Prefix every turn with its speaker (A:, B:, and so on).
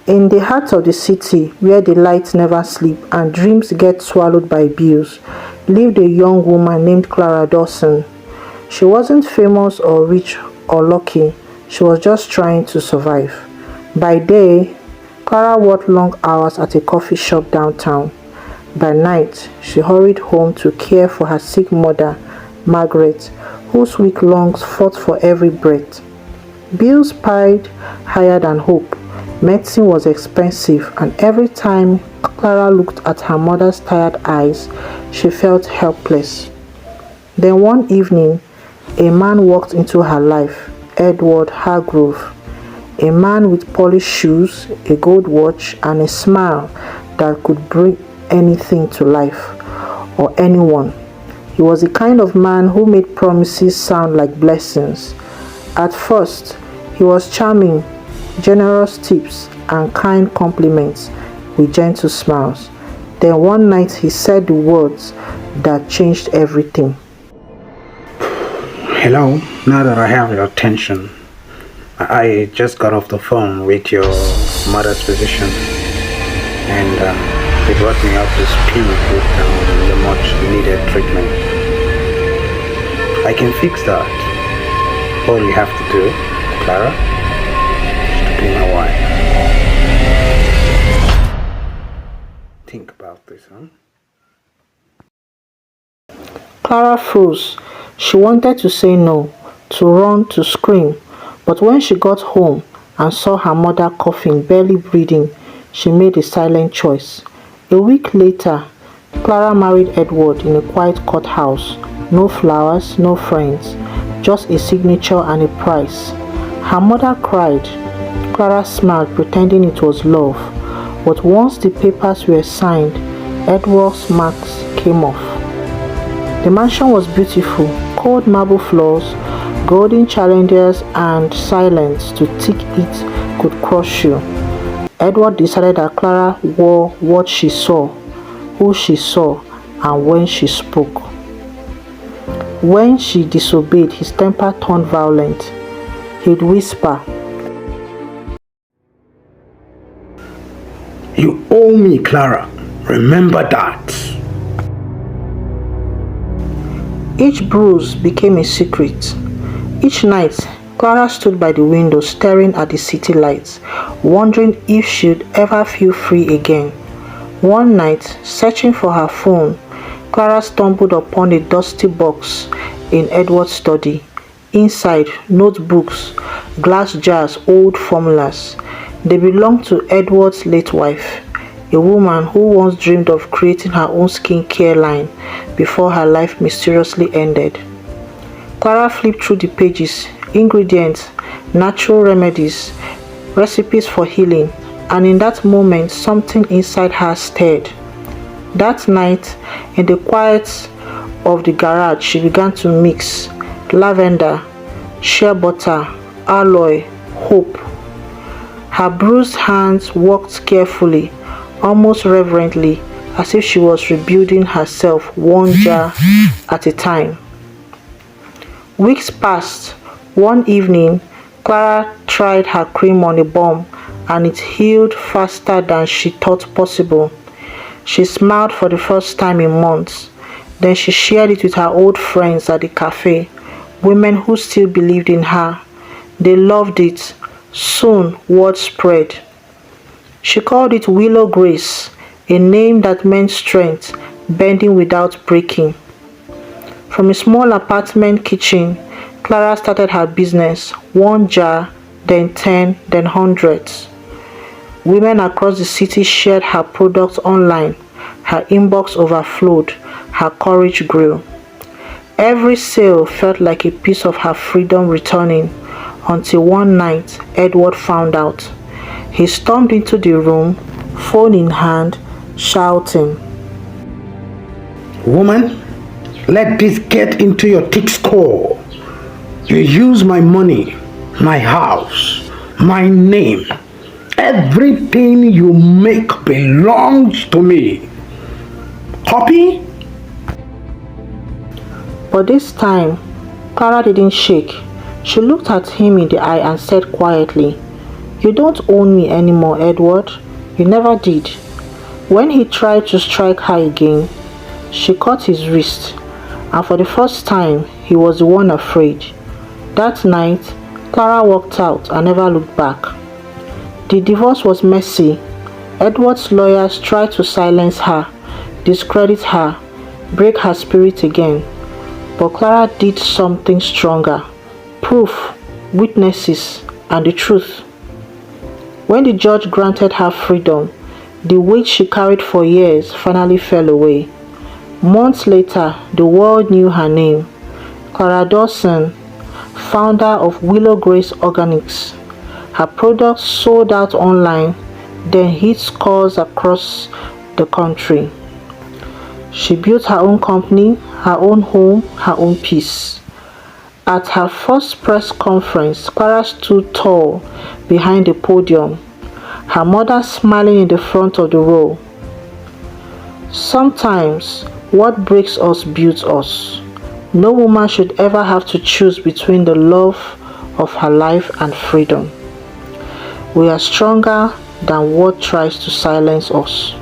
A: In the heart of the city, where the lights never sleep and dreams get swallowed by bills, lived a young woman named Clara Dawson. She wasn't famous or rich or lucky, she was just trying to survive. By day, Clara worked long hours at a coffee shop downtown. By night, she hurried home to care for her sick mother, Margaret, whose weak lungs fought for every breath. Bills piled higher than hope. Medicine was expensive, and every time Clara looked at her mother's tired eyes, she felt helpless. Then one evening, a man walked into her life, Edward Hargrove, a man with polished shoes, a gold watch, and a smile that could bring anything to life or anyone. He was the kind of man who made promises sound like blessings. At first, he was charming, generous tips, and kind compliments with gentle smiles. Then one night he said the words that changed everything.
B: Hello, now that I have your attention, I just got off the phone with your mother's physician, and it brought me up to speed with the much needed treatment. I can fix that. All you have to do, Clara, is to be my wife. Think about this, huh?
A: Clara froze. She wanted to say no, to run, to scream, but when she got home and saw her mother coughing, barely breathing, she made a silent choice. A week later, Clara married Edward in a quiet courthouse. No flowers, no friends, just a signature and a price. Her mother cried. Clara smiled, pretending it was love. But once the papers were signed, Edward's marks came off. The mansion was beautiful, cold marble floors, golden chandeliers, and silence to take it could crush you. Edward decided that Clara wore what she saw, who she saw, and when she spoke. When she disobeyed, his temper turned violent. He'd whisper,
B: You owe me, Clara. Remember that.
A: Each bruise became a secret. Each night, Clara stood by the window staring at the city lights, wondering if she'd ever feel free again. One night, searching for her phone, Clara stumbled upon a dusty box in Edward's study. Inside, notebooks, glass jars, old formulas. They belonged to Edward's late wife, a woman who once dreamed of creating her own skincare line before her life mysteriously ended. Clara flipped through the pages, ingredients, natural remedies, recipes for healing, and in that moment something inside her stirred. That night, in the quiet of the garage, she began to mix lavender, shea butter, aloe, hope. Her bruised hands worked carefully, almost reverently, as if she was rebuilding herself one jar at a time. Weeks passed. One evening, Clara tried her cream on a bump, and it healed faster than she thought possible. She smiled for the first time in months. Then she shared it with her old friends at the cafe, women who still believed in her. They loved it. Soon, word spread. She called it Willow Grace, a name that meant strength, bending without breaking. From a small apartment kitchen, Clara started her business, one jar, then 10, then hundreds. Women across the city shared her products online. Her inbox overflowed. Her courage grew. Every sale felt like a piece of her freedom returning, until one night Edward found out. He stormed into the room, phone in hand, shouting,
B: Woman, let this get into your thick skull. You use my money, my house, my name. Everything you make belongs to me. Copy?
A: But this time, Clara didn't shake. She looked at him in the eye and said quietly, "You don't own me anymore, Edward. You never did." When he tried to strike her again, she caught his wrist, and for the first time, he was the one afraid. That night, Clara walked out and never looked back. The divorce was messy. Edward's lawyers tried to silence her, discredit her, break her spirit again. But Clara did something stronger: proof, witnesses, and the truth. When the judge granted her freedom, the weight she carried for years finally fell away. Months later, the world knew her name: Clara Dawson, founder of Willow Grace Organics. Her products sold out online, then hit stores across the country. She built her own company, her own home, her own peace. At her first press conference, Clara stood tall behind the podium, her mother smiling in the front of the row. Sometimes, what breaks us builds us. No woman should ever have to choose between the love of her life and freedom. We are stronger than what tries to silence us.